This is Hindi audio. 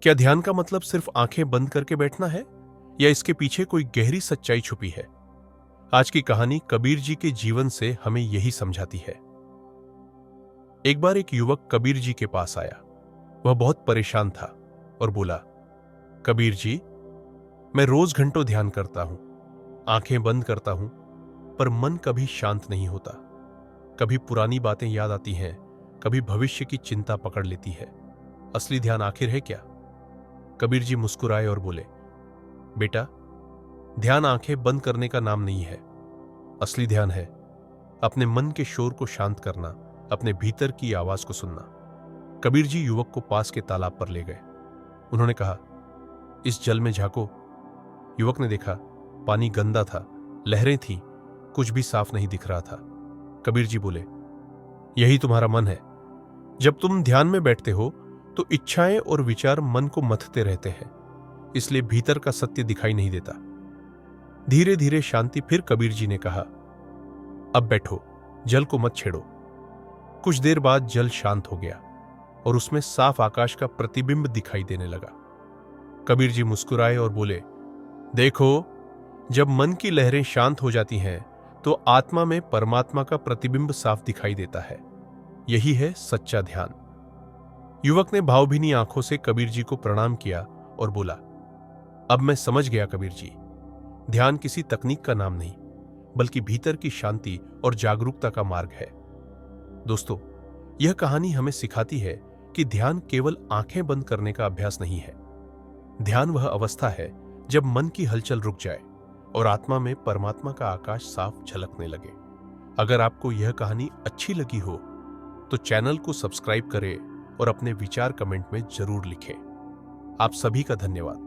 क्या ध्यान का मतलब सिर्फ आंखें बंद करके बैठना है, या इसके पीछे कोई गहरी सच्चाई छुपी है? आज की कहानी कबीर जी के जीवन से हमें यही समझाती है। एक बार एक युवक कबीर जी के पास आया। वह बहुत परेशान था और बोला, कबीर जी, मैं रोज घंटों ध्यान करता हूं, आंखें बंद करता हूं, पर मन कभी शांत नहीं होता। कभी पुरानी बातें याद आती हैं, कभी भविष्य की चिंता पकड़ लेती है। असली ध्यान आखिर है क्या? कबीर जी मुस्कुराए और बोले, बेटा, ध्यान आंखें बंद करने का नाम नहीं है। असली ध्यान है अपने मन के शोर को शांत करना, अपने भीतर की आवाज को सुनना। कबीर जी युवक को पास के तालाब पर ले गए। उन्होंने कहा, इस जल में झांको। युवक ने देखा, पानी गंदा था, लहरें थीं, कुछ भी साफ नहीं दिख रहा था। कबीर जी बोले, यही तुम्हारा मन है। जब तुम ध्यान में बैठते हो तो इच्छाएं और विचार मन को मथते रहते हैं, इसलिए भीतर का सत्य दिखाई नहीं देता। धीरे धीरे शांति। फिर कबीर जी ने कहा, अब बैठो, जल को मत छेड़ो। कुछ देर बाद जल शांत हो गया और उसमें साफ आकाश का प्रतिबिंब दिखाई देने लगा। कबीर जी मुस्कुराए और बोले, देखो, जब मन की लहरें शांत हो जाती हैं तो आत्मा में परमात्मा का प्रतिबिंब साफ दिखाई देता है। यही है सच्चा ध्यान। युवक ने भावभीनी आंखों से कबीर जी को प्रणाम किया और बोला, अब मैं समझ गया कबीर जी, ध्यान किसी तकनीक का नाम नहीं, बल्कि भीतर की शांति और जागरूकता का मार्ग है। दोस्तों, यह कहानी हमें सिखाती है कि ध्यान केवल आंखें बंद करने का अभ्यास नहीं है। ध्यान वह अवस्था है जब मन की हलचल रुक जाए और आत्मा में परमात्मा का आकाश साफ झलकने लगे। अगर आपको यह कहानी अच्छी लगी हो तो चैनल को सब्सक्राइब करें और अपने विचार कमेंट में जरूर लिखें। आप सभी का धन्यवाद।